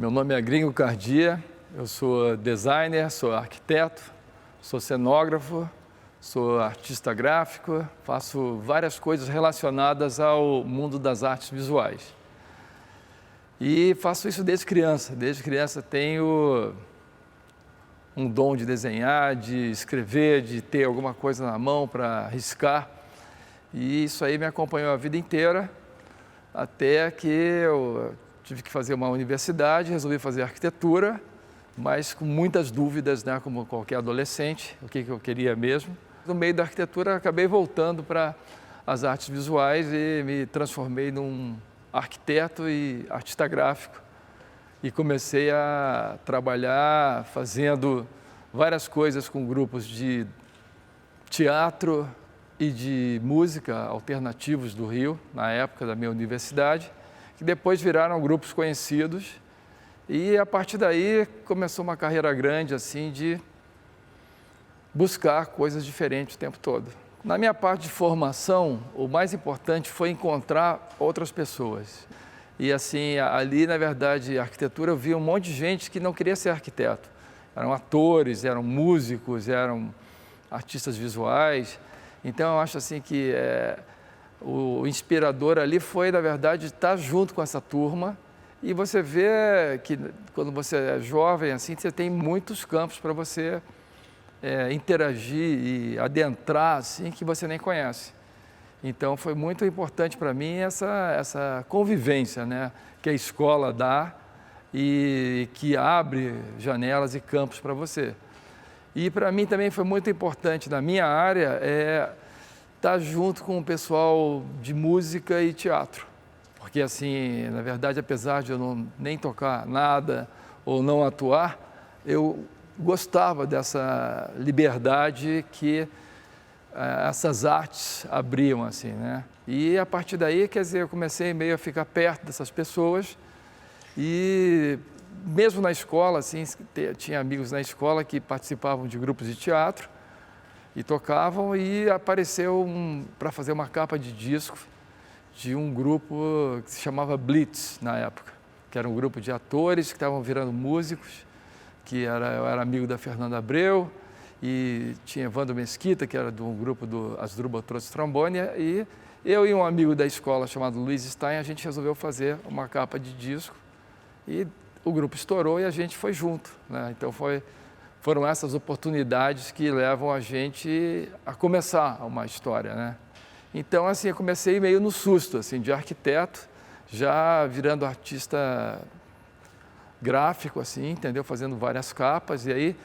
Meu nome é Gringo Cardia, eu sou designer, sou arquiteto, sou cenógrafo, sou artista gráfico, faço várias coisas relacionadas ao mundo das artes visuais. E faço isso desde criança. Desde criança tenho um dom de desenhar, de escrever, de ter alguma coisa na mão para riscar. E isso aí me acompanhou a vida inteira, até que eu tive que fazer uma universidade, resolvi fazer arquitetura, mas com muitas dúvidas, né, como qualquer adolescente, o que eu queria mesmo. No meio da arquitetura, acabei voltando para as artes visuais e me transformei num arquiteto e artista gráfico. E comecei a trabalhar fazendo várias coisas com grupos de teatro e de música alternativos do Rio, na época da minha universidade, que depois viraram grupos conhecidos. E a partir daí começou uma carreira grande assim de buscar coisas diferentes o tempo todo. Na minha parte de formação, o mais importante foi encontrar outras pessoas. E assim, ali na verdade, a arquitetura, eu vi um monte de gente que não queria ser arquiteto. Eram atores, eram músicos, eram artistas visuais. Então eu acho assim que o inspirador ali foi, na verdade, estar junto com essa turma. E você vê que quando você é jovem, assim, você tem muitos campos para você interagir e adentrar, assim, que você nem conhece. Então, foi muito importante para mim essa convivência, né, que a escola dá e que abre janelas e campos para você. E para mim também foi muito importante, na minha área, estar junto com o pessoal de música e teatro. Porque, assim, na verdade, apesar de eu nem tocar nada ou não atuar, eu gostava dessa liberdade que essas artes abriam, assim, né? E a partir daí, quer dizer, eu comecei meio a ficar perto dessas pessoas e mesmo na escola, assim, tinha amigos na escola que participavam de grupos de teatro e tocavam, e apareceu para fazer uma capa de disco de um grupo que se chamava Blitz na época, que era um grupo de atores que estavam virando músicos, eu era amigo da Fernanda Abreu, e tinha Evandro Mesquita, que era do grupo do Asdrubal trouxe trombone, e eu e um amigo da escola chamado Luiz Stein, a gente resolveu fazer uma capa de disco, e o grupo estourou e a gente foi junto, né? Então foram essas oportunidades que levam a gente a começar uma história, né? Então, assim, eu comecei meio no susto, assim, de arquiteto, já virando artista gráfico, assim, entendeu? Fazendo várias capas, e aí,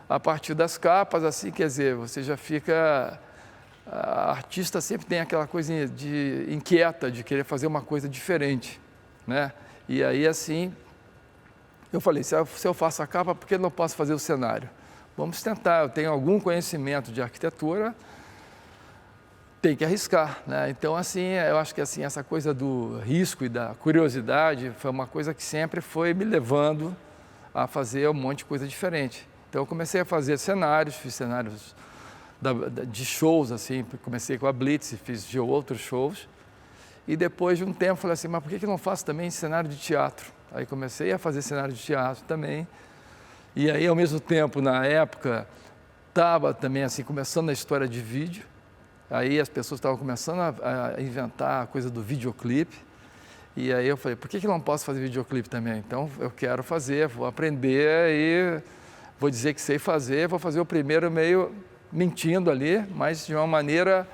a partir das capas, assim, quer dizer, você já fica... A artista sempre tem aquela coisinha de inquieta, de querer fazer uma coisa diferente, né? E aí, assim, eu falei, se eu faço a capa, por que eu não posso fazer o cenário? Vamos tentar, eu tenho algum conhecimento de arquitetura, tem que arriscar, né? Então, assim, eu acho que assim, essa coisa do risco e da curiosidade foi uma coisa que sempre foi me levando a fazer um monte de coisa diferente. Então, eu comecei a fazer cenários, fiz cenários de shows, assim, comecei com a Blitz, fiz de outros shows. E depois de um tempo, falei assim, mas por que eu não faço também cenário de teatro? Aí comecei a fazer cenário de teatro também. E aí, ao mesmo tempo, na época, estava também, assim, começando a história de vídeo. Aí as pessoas estavam começando a inventar a coisa do videoclipe. E aí eu falei, por que eu não posso fazer videoclipe também? Então eu quero fazer, vou aprender e vou dizer que sei fazer. Vou fazer o primeiro meio mentindo ali, mas de uma maneira,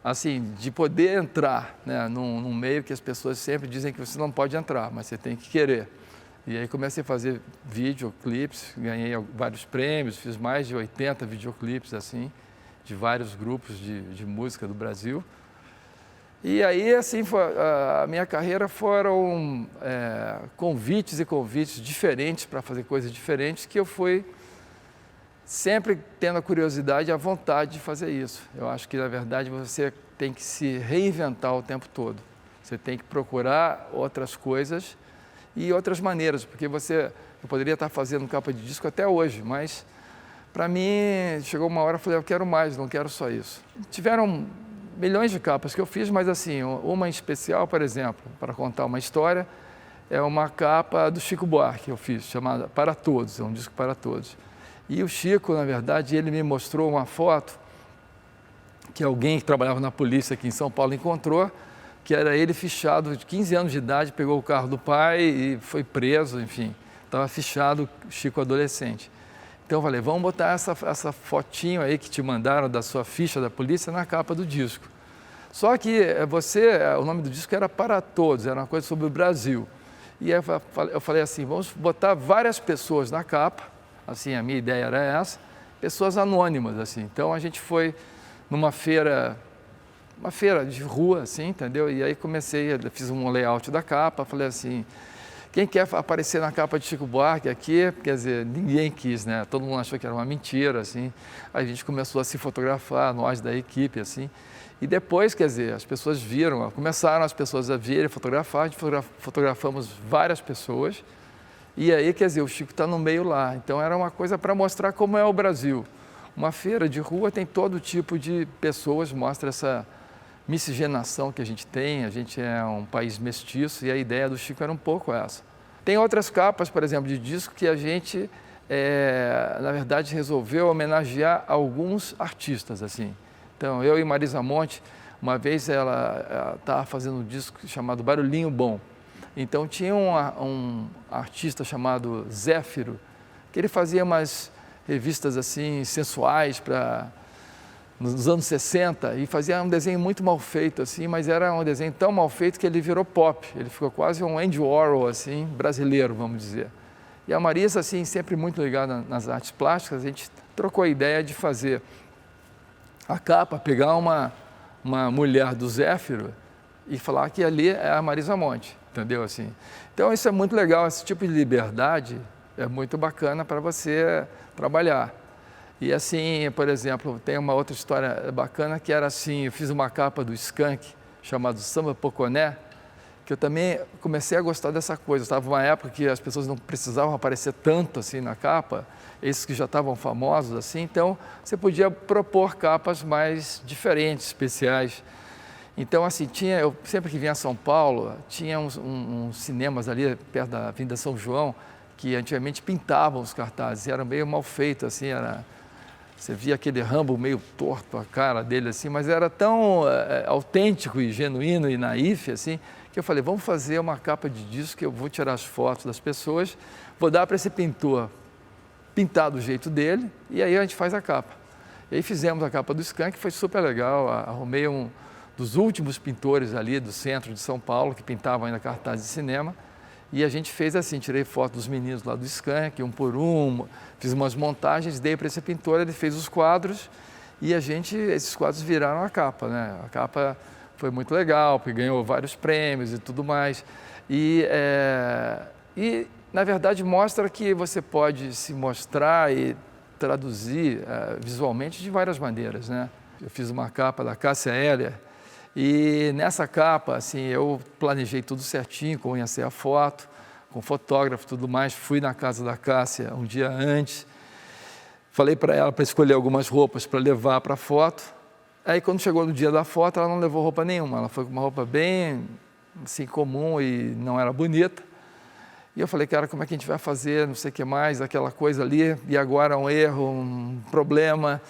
assim, de poder entrar, né, num meio que as pessoas sempre dizem que você não pode entrar, mas você tem que querer. E aí comecei a fazer videoclipes, ganhei vários prêmios, fiz mais de 80 videoclipes, assim, de vários grupos de música do Brasil. E aí, assim, a minha carreira foram convites e convites diferentes para fazer coisas diferentes, que eu fui sempre tendo a curiosidade e a vontade de fazer isso. Eu acho que, na verdade, você tem que se reinventar o tempo todo. Você tem que procurar outras coisas e outras maneiras, porque eu poderia estar fazendo capa de disco até hoje, mas... Para mim, chegou uma hora, eu falei, eu quero mais, não quero só isso. Tiveram milhões de capas que eu fiz, mas assim, uma em especial, por exemplo, para contar uma história, é uma capa do Chico Buarque que eu fiz, chamada Para Todos, é um disco para todos. E o Chico, na verdade, ele me mostrou uma foto que alguém que trabalhava na polícia aqui em São Paulo encontrou, que era ele fichado de 15 anos de idade, pegou o carro do pai e foi preso, enfim, estava fichado, Chico adolescente. Então eu falei, vamos botar essa fotinho aí que te mandaram da sua ficha da polícia na capa do disco. Só que o nome do disco era Para Todos, era uma coisa sobre o Brasil. E aí eu falei assim, vamos botar várias pessoas na capa, assim, a minha ideia era essa, pessoas anônimas, assim. Então a gente foi numa feira, uma feira de rua, assim, entendeu? E aí fiz um layout da capa, falei assim, quem quer aparecer na capa de Chico Buarque aqui? Quer dizer, ninguém quis, né? Todo mundo achou que era uma mentira, assim. Aí a gente começou a se fotografar, nós da equipe, assim. E depois, quer dizer, as pessoas viram, começaram as pessoas a virem, fotografar, a gente fotografamos várias pessoas. E aí, quer dizer, o Chico está no meio lá. Então era uma coisa para mostrar como é o Brasil. Uma feira de rua tem todo tipo de pessoas, mostra essa miscigenação que a gente tem, a gente é um país mestiço e a ideia do Chico era um pouco essa. Tem outras capas, por exemplo, de disco que a gente, na verdade, resolveu homenagear alguns artistas, assim. Então, eu e Marisa Monte, uma vez ela estava fazendo um disco chamado Barulhinho Bom. Então, tinha um artista chamado Zéfiro, que ele fazia umas revistas assim sensuais nos anos 60 e fazia um desenho muito mal feito assim, mas era um desenho tão mal feito que ele virou pop, ele ficou quase um Andy Warhol assim, brasileiro, vamos dizer. E a Marisa assim, sempre muito ligada nas artes plásticas, a gente trocou a ideia de fazer a capa, pegar uma mulher do Zéfiro e falar que ali é a Marisa Monte, entendeu assim? Então isso é muito legal, esse tipo de liberdade é muito bacana para você trabalhar. E assim, por exemplo, tem uma outra história bacana que era assim, eu fiz uma capa do Skank, chamado Samba Poconé, que eu também comecei a gostar dessa coisa. Estava uma época que as pessoas não precisavam aparecer tanto assim na capa, esses que já estavam famosos assim, então você podia propor capas mais diferentes, especiais. Então assim, eu sempre que vinha a São Paulo, tinha uns cinemas ali perto da Avenida São João, que antigamente pintavam os cartazes, era meio mal feito assim, você via aquele Rambo meio torto, a cara dele assim, mas era tão autêntico e genuíno e naif assim, que eu falei, vamos fazer uma capa de disco que eu vou tirar as fotos das pessoas, vou dar para esse pintor pintar do jeito dele e aí a gente faz a capa. E aí fizemos a capa do Skank, que foi super legal, arrumei um dos últimos pintores ali do centro de São Paulo, que pintavam ainda cartazes de cinema, e a gente fez assim, tirei foto dos meninos lá do Skank, um por um, fiz umas montagens, dei para esse pintor, ele fez os quadros e esses quadros viraram a capa, né? A capa foi muito legal, porque ganhou vários prêmios e tudo mais. E na verdade, mostra que você pode se mostrar e traduzir visualmente de várias maneiras, né? Eu fiz uma capa da Cássia Eller, e nessa capa, assim, eu planejei tudo certinho, como ia ser a foto, com fotógrafo e tudo mais. Fui na casa da Cássia um dia antes, falei para ela para escolher algumas roupas para levar para a foto. Aí, quando chegou no dia da foto, ela não levou roupa nenhuma. Ela foi com uma roupa bem, assim, comum e não era bonita. E eu falei, cara, como é que a gente vai fazer, não sei o que mais, aquela coisa ali, e agora um erro, um problema.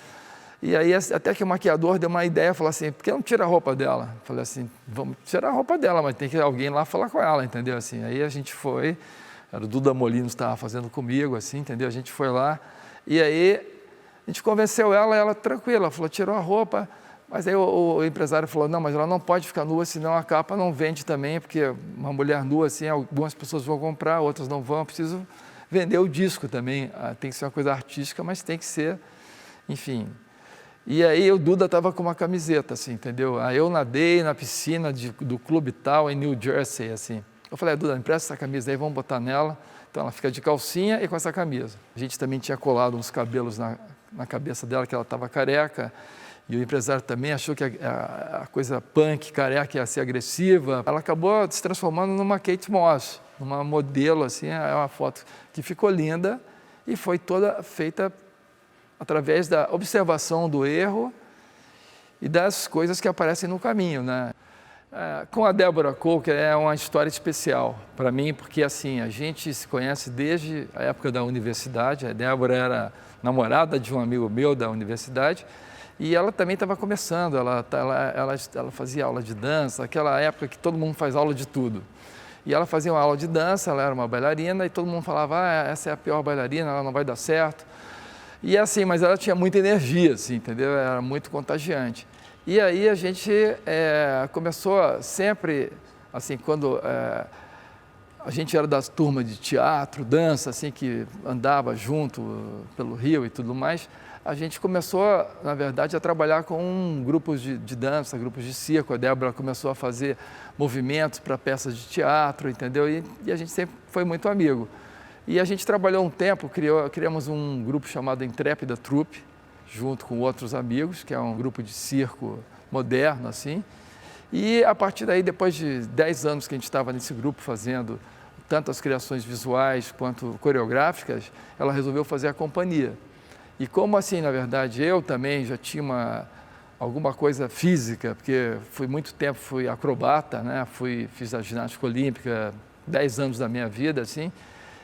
E aí, até que o maquiador deu uma ideia, falou assim, por que não tira a roupa dela? Eu falei assim, vamos tirar a roupa dela, mas tem que alguém lá falar com ela, entendeu? Assim, aí a gente foi, era o Duda Molino que estava fazendo comigo, assim, entendeu? A gente foi lá, e aí a gente convenceu ela tranquila, falou, tirou a roupa, mas aí o empresário falou, não, mas ela não pode ficar nua, senão a capa não vende também, porque uma mulher nua, assim, algumas pessoas vão comprar, outras não vão, eu preciso vender o disco também, tem que ser uma coisa artística, mas tem que ser, enfim. E aí o Duda estava com uma camiseta, assim, entendeu? Aí eu nadei na piscina do clube tal, em New Jersey, assim. Eu falei, Duda, empresta essa camisa aí, vamos botar nela. Então ela fica de calcinha e com essa camisa. A gente também tinha colado uns cabelos na cabeça dela, que ela estava careca. E o empresário também achou que a coisa punk, careca, ia ser agressiva. Ela acabou se transformando numa Kate Moss, numa modelo, assim, é uma foto que ficou linda e foi toda feita através da observação do erro e das coisas que aparecem no caminho, né? Com a Débora Coker é uma história especial para mim, porque assim, a gente se conhece desde a época da universidade. A Débora era namorada de um amigo meu da universidade e ela também estava começando, ela fazia aula de dança, aquela época que todo mundo faz aula de tudo. E ela fazia uma aula de dança, ela era uma bailarina e todo mundo falava, essa é a pior bailarina, ela não vai dar certo. E assim, mas ela tinha muita energia, assim, entendeu? Era muito contagiante. E aí a gente começou sempre, assim, quando a gente era das turmas de teatro, dança, assim, que andava junto pelo Rio e tudo mais, a gente começou, na verdade, a trabalhar com grupos de dança, grupos de circo. A Débora começou a fazer movimentos para peças de teatro, entendeu? E a gente sempre foi muito amigo. E a gente trabalhou um tempo, criamos um grupo chamado Intrépida Troupe, junto com outros amigos, que é um grupo de circo moderno, assim. E a partir daí, depois de 10 anos que a gente estava nesse grupo fazendo tanto as criações visuais quanto coreográficas, ela resolveu fazer a companhia. E como assim, na verdade, eu também já tinha alguma coisa física, porque muito tempo fui acrobata, né? Fiz a ginástica olímpica 10 anos da minha vida, assim.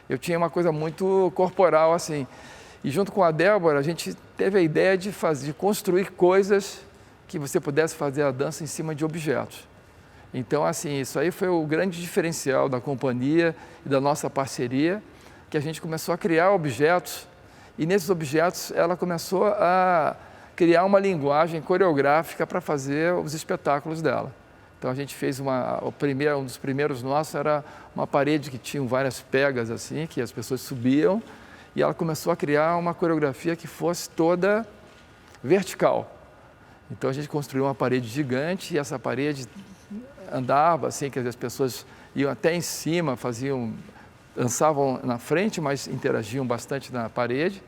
Eu tinha uma coisa muito corporal, assim. E junto com a Débora, a gente teve a ideia de construir coisas que você pudesse fazer a dança em cima de objetos. Então, assim, isso aí foi o grande diferencial da companhia e da nossa parceria, que a gente começou a criar objetos e nesses objetos ela começou a criar uma linguagem coreográfica para fazer os espetáculos dela. Então a gente fez um dos primeiros nossos era uma parede que tinha várias pegas assim, que as pessoas subiam, e ela começou a criar uma coreografia que fosse toda vertical. Então a gente construiu uma parede gigante e essa parede andava assim, que as pessoas iam até em cima, dançavam na frente, mas interagiam bastante na parede.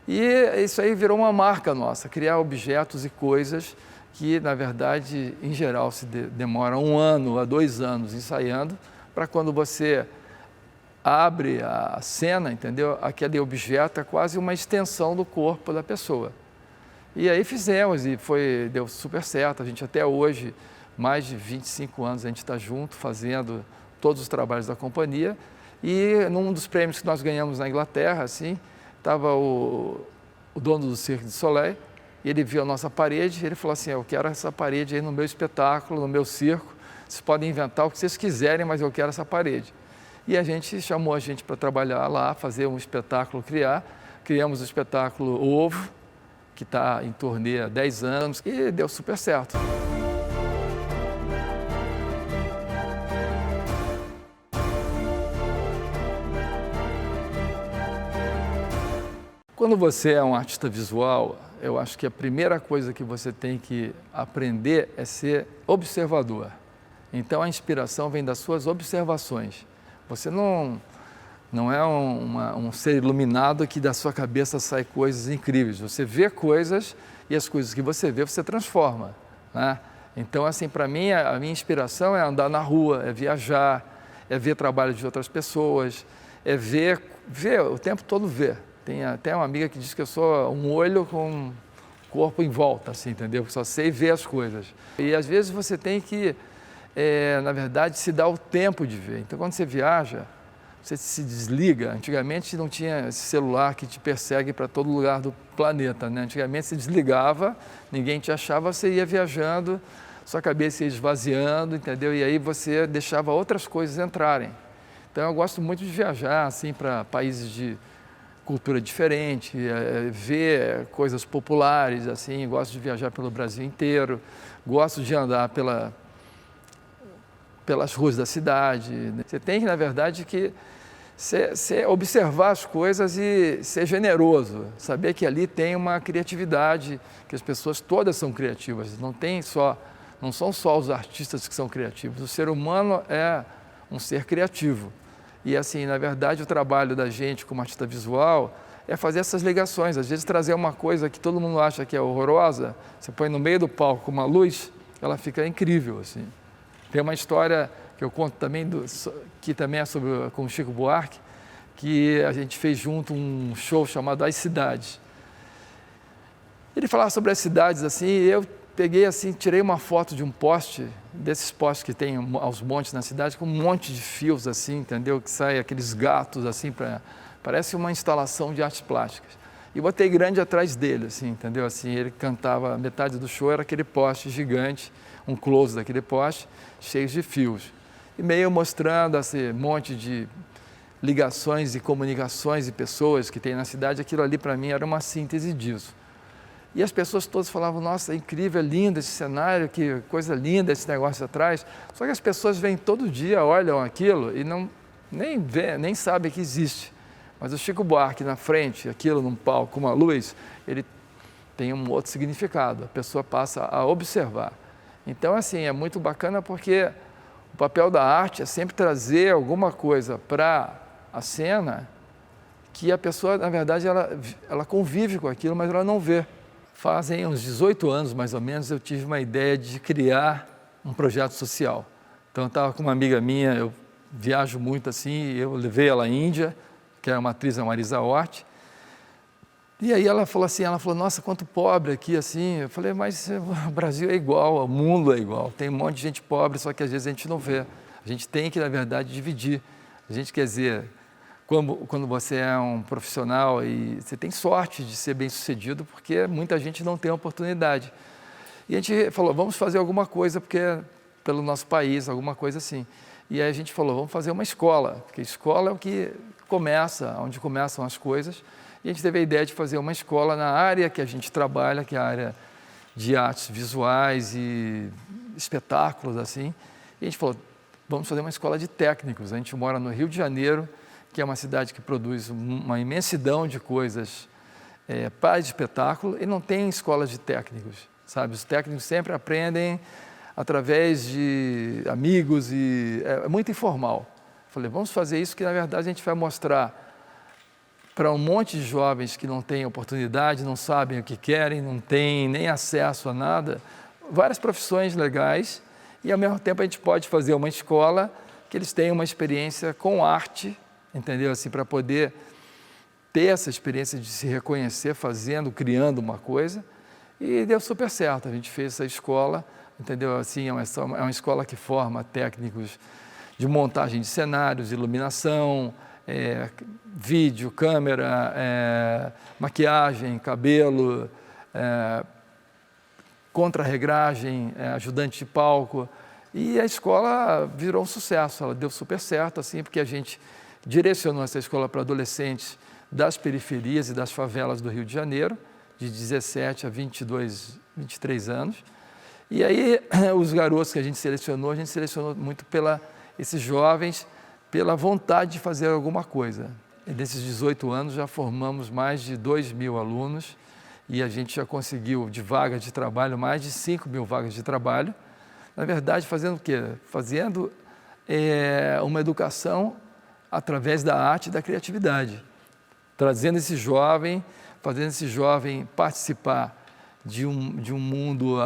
E isso aí virou uma marca nossa, criar objetos e coisas que, na verdade, em geral, demora 1 ano a 2 anos ensaiando, para quando você abre a cena, entendeu? Aquele objeto é quase uma extensão do corpo da pessoa. E aí fizemos e deu super certo. A gente até hoje, mais de 25 anos, a gente está junto fazendo todos os trabalhos da companhia. E num dos prêmios que nós ganhamos na Inglaterra, assim, estava o dono do Cirque du Soleil, e ele viu a nossa parede, e ele falou assim, eu quero essa parede aí no meu espetáculo, no meu circo, vocês podem inventar o que vocês quiserem, mas eu quero essa parede. E a gente chamou a gente para trabalhar lá, fazer um espetáculo, criamos o espetáculo Ovo, que está em turnê há 10 anos, e deu super certo. Quando você é um artista visual, eu acho que a primeira coisa que você tem que aprender é ser observador. Então, a inspiração vem das suas observações. Você não é um ser iluminado que da sua cabeça sai coisas incríveis. Você vê coisas e as coisas que você vê, você transforma, né? Então, assim, para mim, a minha inspiração é andar na rua, é viajar, é ver trabalho de outras pessoas, é ver o tempo todo ver. Tem até uma amiga que diz que eu sou um olho com um corpo em volta, assim, entendeu? Só sei ver as coisas. E às vezes você tem que, na verdade, se dar o tempo de ver. Então, quando você viaja, você se desliga. Antigamente não tinha esse celular que te persegue para todo lugar do planeta, né? Antigamente você desligava, ninguém te achava, você ia viajando, sua cabeça ia esvaziando, entendeu? E aí você deixava outras coisas entrarem. Então, eu gosto muito de viajar, assim, para países de cultura diferente, ver coisas populares, assim, gosto de viajar pelo Brasil inteiro, gosto de andar pelas ruas da cidade. Você tem, na verdade, que observar as coisas e ser generoso, saber que ali tem uma criatividade, que as pessoas todas são criativas, não são só os artistas que são criativos, o ser humano é um ser criativo. E assim, na verdade, o trabalho da gente como artista visual é fazer essas ligações, às vezes trazer uma coisa que todo mundo acha que é horrorosa, você põe no meio do palco com uma luz, ela fica incrível, assim. Tem uma história que eu conto também, que também é com o Chico Buarque, que a gente fez junto um show chamado As Cidades. Ele falava sobre as cidades, assim, e eu peguei assim, tirei uma foto de um poste desses postes que tem aos montes na cidade, com um monte de fios assim, entendeu? Que sai aqueles gatos assim, parece uma instalação de artes plásticas. E botei grande atrás dele, assim, entendeu? Assim, ele cantava, metade do show era aquele poste gigante, um close daquele poste, cheio de fios. E meio mostrando esse monte de ligações e comunicações e pessoas que tem na cidade, aquilo ali para mim era uma síntese disso. E as pessoas todas falavam, nossa, é incrível, é lindo esse cenário, que coisa linda esse negócio atrás. Só que as pessoas vêm todo dia, olham aquilo e nem sabem que existe. Mas o Chico Buarque na frente, aquilo num palco com uma luz, ele tem um outro significado, a pessoa passa a observar. Então, assim, é muito bacana porque o papel da arte é sempre trazer alguma coisa para a cena que a pessoa, na verdade, ela convive com aquilo, mas ela não vê. Fazem uns 18 anos, mais ou menos, eu tive uma ideia de criar um projeto social. Então, eu estava com uma amiga minha, eu viajo muito assim, eu levei ela à Índia, que é uma atriz, a Marisa Hort, e aí ela falou, nossa, quanto pobre aqui, assim. Eu falei, mas o Brasil é igual, o mundo é igual, tem um monte de gente pobre, só que às vezes a gente não vê. A gente tem que, na verdade, dividir. A gente quer dizer, quando você é um profissional e você tem sorte de ser bem-sucedido, porque muita gente não tem oportunidade. E a gente falou, vamos fazer alguma coisa pelo nosso país, alguma coisa assim. E aí a gente falou, vamos fazer uma escola, porque escola é o que começa, onde começam as coisas. E a gente teve a ideia de fazer uma escola na área que a gente trabalha, que é a área de artes visuais e espetáculos, assim. E a gente falou, vamos fazer uma escola de técnicos. A gente mora no Rio de Janeiro, que é uma cidade que produz uma imensidão de coisas para espetáculo, e não tem escolas de técnicos, sabe? Os técnicos sempre aprendem através de amigos e é muito informal. Falei, vamos fazer isso que, na verdade, a gente vai mostrar para um monte de jovens que não têm oportunidade, não sabem o que querem, não têm nem acesso a nada, várias profissões legais, e, ao mesmo tempo, a gente pode fazer uma escola que eles tenham uma experiência com arte, entendeu? Assim, para poder ter essa experiência de se reconhecer fazendo, criando uma coisa, e deu super certo. A gente fez essa escola, entendeu? Assim, é uma escola que forma técnicos de montagem de cenários, iluminação, vídeo, câmera, maquiagem, cabelo, contra-regragem, ajudante de palco. E a escola virou um sucesso, ela deu super certo, assim, porque a gente direcionou essa escola para adolescentes das periferias e das favelas do Rio de Janeiro, de 17 a 22, 23 anos. E aí, os garotos que a gente selecionou muito esses jovens, pela vontade de fazer alguma coisa. E desses 18 anos, já formamos mais de 2.000 alunos e a gente já conseguiu, de vagas de trabalho, mais de 5.000 vagas de trabalho. Na verdade, fazendo o quê? Fazendo uma educação através da arte e da criatividade, fazendo esse jovem participar de um mundo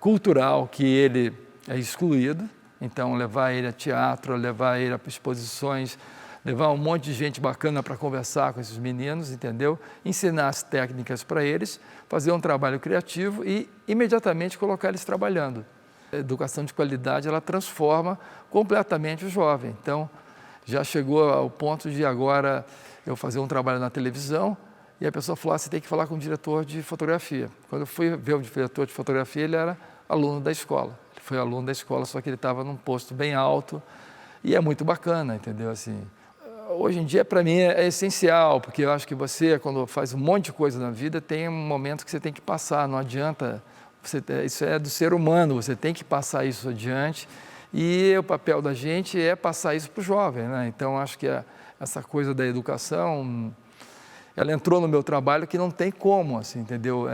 cultural que ele é excluído. Então, levar ele a teatro, levar ele a exposições, levar um monte de gente bacana para conversar com esses meninos, entendeu? Ensinar as técnicas para eles, fazer um trabalho criativo e imediatamente colocar eles trabalhando. A educação de qualidade, ela transforma completamente o jovem. Então, já chegou ao ponto de agora eu fazer um trabalho na televisão e a pessoa falou, você tem que falar com o diretor de fotografia. Quando eu fui ver o diretor de fotografia, ele era aluno da escola. Ele foi aluno da escola, só que ele estava num posto bem alto e é muito bacana, entendeu? Assim, hoje em dia, para mim, é essencial, porque eu acho que você, quando faz um monte de coisa na vida, tem um momento que você tem que passar, não adianta, isso é do ser humano, você tem que passar isso adiante e o papel da gente é passar isso para o jovem, né? Então, acho que essa coisa da educação, ela entrou no meu trabalho que não tem como, assim, entendeu?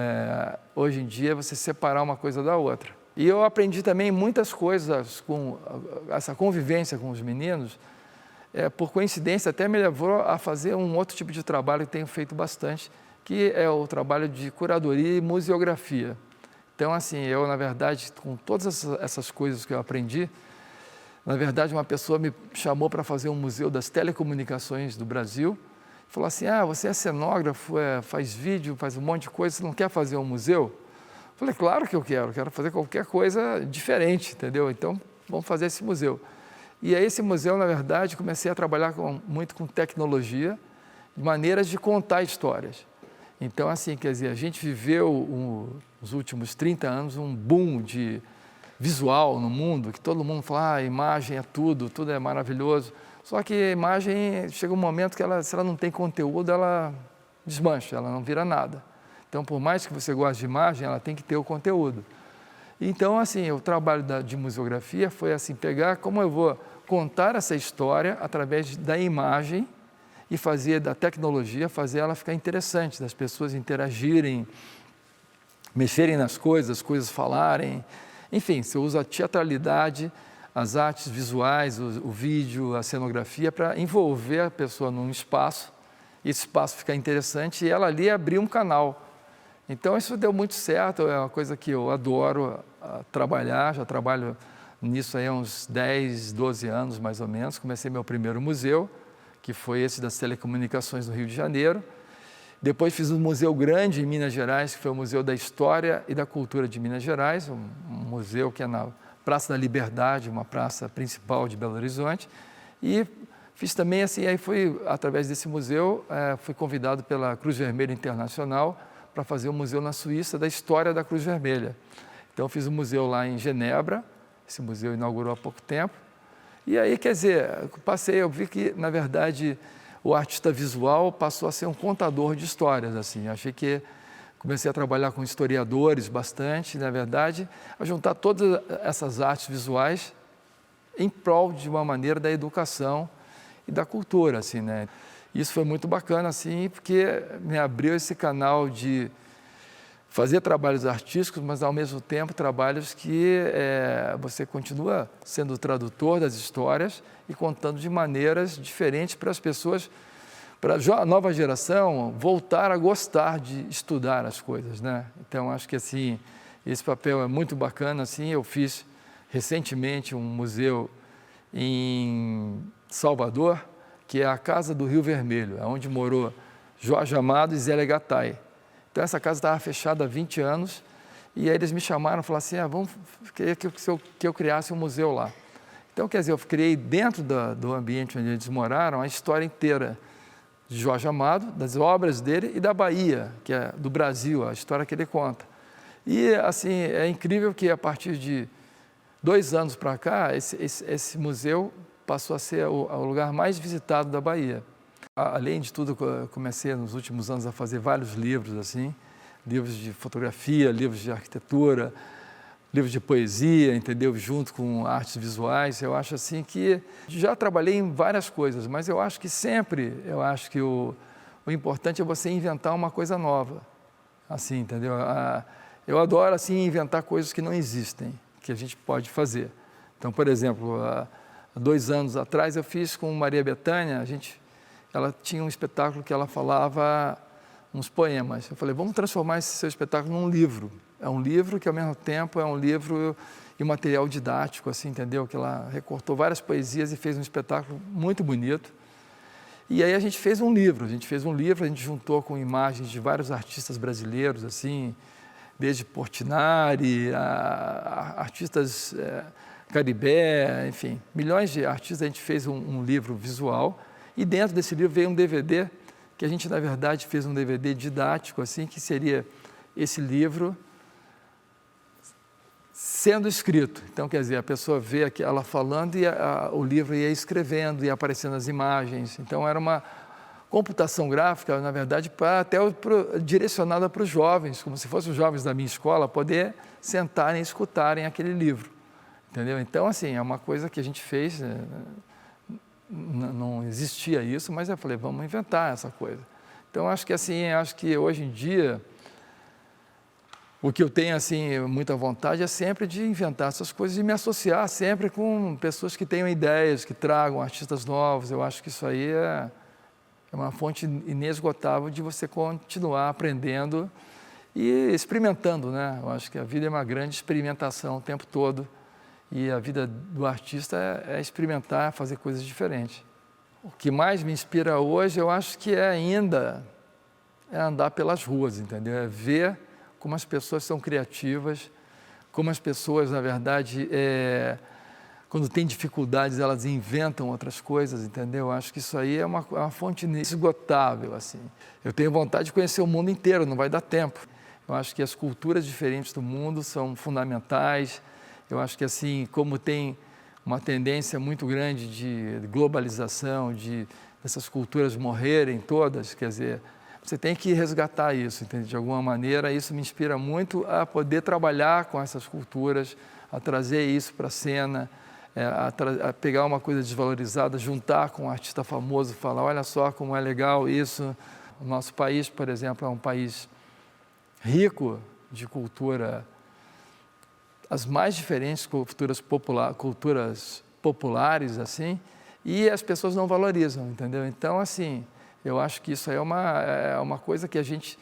Hoje em dia, você separar uma coisa da outra. E eu aprendi também muitas coisas com essa convivência com os meninos, por coincidência, até me levou a fazer um outro tipo de trabalho que tenho feito bastante, que é o trabalho de curadoria e museografia. Então, assim, eu, na verdade, com todas essas coisas que eu aprendi, na verdade, uma pessoa me chamou para fazer um museu das telecomunicações do Brasil, falou assim, você é cenógrafo, faz vídeo, faz um monte de coisa, você não quer fazer um museu? Falei, claro que eu quero fazer qualquer coisa diferente, entendeu? Então, vamos fazer esse museu. E aí esse museu, na verdade, comecei a trabalhar muito com tecnologia, de maneiras de contar histórias. Então, assim, quer dizer, a gente viveu nos últimos 30 anos um boom de visual no mundo, que todo mundo fala, imagem é tudo é maravilhoso. Só que a imagem, chega um momento que se ela não tem conteúdo, ela desmancha, ela não vira nada. Então, por mais que você goste de imagem, ela tem que ter o conteúdo. Então, assim, o trabalho de museografia foi assim, pegar como eu vou contar essa história através da imagem e fazer da tecnologia, fazer ela ficar interessante, das pessoas interagirem, mexerem nas coisas, as coisas falarem. Enfim, você usa a teatralidade, as artes visuais, o vídeo, a cenografia para envolver a pessoa num espaço, esse espaço ficar interessante e ela ali abrir um canal. Então, isso deu muito certo, é uma coisa que eu adoro trabalhar, já trabalho nisso aí há uns 10, 12 anos mais ou menos. Comecei meu primeiro museu, que foi esse das telecomunicações no Rio de Janeiro. Depois fiz um museu grande em Minas Gerais, que foi o Museu da História e da Cultura de Minas Gerais, um museu que é na Praça da Liberdade, uma praça principal de Belo Horizonte. E fiz também assim, aí fui, através desse museu, fui convidado pela Cruz Vermelha Internacional para fazer um museu na Suíça da história da Cruz Vermelha. Então, fiz um museu lá em Genebra, esse museu inaugurou há pouco tempo. E aí, quer dizer, eu vi que, na verdade, o artista visual passou a ser um contador de histórias, assim. Achei que comecei a trabalhar com historiadores bastante, na verdade, a juntar todas essas artes visuais em prol, de uma maneira, da educação e da cultura, assim, né? Isso foi muito bacana, assim, porque me abriu esse canal de fazer trabalhos artísticos, mas, ao mesmo tempo, trabalhos que você continua sendo tradutor das histórias e contando de maneiras diferentes para as pessoas, para a nova geração voltar a gostar de estudar as coisas, né? Então, acho que, assim, esse papel é muito bacana, assim. Eu fiz recentemente um museu em Salvador, que é a Casa do Rio Vermelho, onde morou Jorge Amado e Zélia Gattai. Então, essa casa estava fechada há 20 anos, e aí eles me chamaram e falaram assim, queria que eu criasse um museu lá. Então, quer dizer, eu criei dentro do ambiente onde eles moraram a história inteira de Jorge Amado, das obras dele e da Bahia, que é do Brasil, a história que ele conta. E, assim, é incrível que a partir de 2 anos para cá, esse museu passou a ser o lugar mais visitado da Bahia. Além de tudo, comecei nos últimos anos a fazer vários livros, assim, livros de fotografia, livros de arquitetura, livros de poesia, entendeu? Junto com artes visuais. Eu acho assim que já trabalhei em várias coisas, mas eu acho que o importante é você inventar uma coisa nova, assim, entendeu? Eu adoro, assim, inventar coisas que não existem, que a gente pode fazer. Então, por exemplo, há 2 anos atrás eu fiz com Maria Bethânia, ela tinha um espetáculo que ela falava uns poemas. Eu falei, vamos transformar esse seu espetáculo num livro. É um livro que, ao mesmo tempo, é um livro e um material didático, assim, entendeu? Que ela recortou várias poesias e fez um espetáculo muito bonito. E aí a gente fez um livro, a gente juntou com imagens de vários artistas brasileiros, assim, desde Portinari, artistas Caribé, enfim, milhões de artistas. A gente fez um livro visual. E dentro desse livro veio um DVD, que a gente, na verdade, fez um DVD didático, assim, que seria esse livro sendo escrito. Então, quer dizer, a pessoa vê ela falando e o livro ia escrevendo, ia aparecendo as imagens. Então, era uma computação gráfica, na verdade, direcionada para os jovens, como se fossem os jovens da minha escola, poder sentarem e escutarem aquele livro. Entendeu? Então, assim, é uma coisa que a gente fez... Não existia isso, mas eu falei, vamos inventar essa coisa. Então, acho que hoje em dia, o que eu tenho, assim, muita vontade é sempre de inventar essas coisas e me associar sempre com pessoas que tenham ideias, que tragam artistas novos. Eu acho que isso aí é uma fonte inesgotável de você continuar aprendendo e experimentando, né? Eu acho que a vida é uma grande experimentação o tempo todo. E a vida do artista é experimentar, fazer coisas diferentes. O que mais me inspira hoje, eu acho que ainda é andar pelas ruas, entendeu? É ver como as pessoas são criativas, como as pessoas, na verdade, quando têm dificuldades, elas inventam outras coisas, entendeu? Acho que isso aí é uma fonte inesgotável, assim. Eu tenho vontade de conhecer o mundo inteiro, não vai dar tempo. Eu acho que as culturas diferentes do mundo são fundamentais. Eu acho que, assim, como tem uma tendência muito grande de globalização, dessas culturas morrerem todas, quer dizer, você tem que resgatar isso, entende? De alguma maneira, isso me inspira muito a poder trabalhar com essas culturas, a trazer isso para a cena, a pegar uma coisa desvalorizada, juntar com um artista famoso, falar, olha só como é legal isso. O nosso país, por exemplo, é um país rico de cultura, as mais diferentes culturas populares, assim, e as pessoas não valorizam, entendeu? Então, assim, eu acho que isso aí é uma coisa que a gente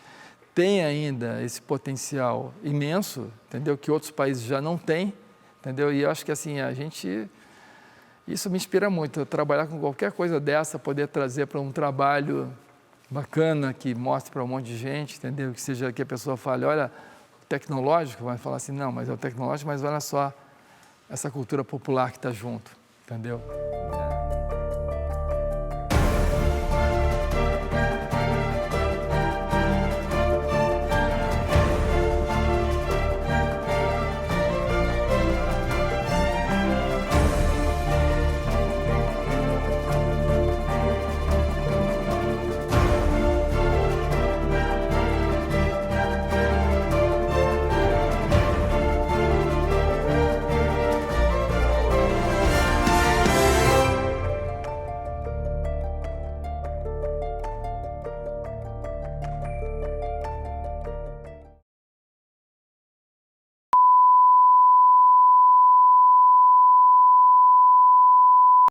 tem ainda esse potencial imenso, entendeu? Que outros países já não têm, entendeu? E eu acho que, assim, isso me inspira muito, eu trabalhar com qualquer coisa dessa, poder trazer para um trabalho bacana, que mostre para um monte de gente, entendeu? Que seja que a pessoa fale, olha, tecnológico, vai falar assim, não, mas é o tecnológico, mas olha só essa cultura popular que está junto, entendeu?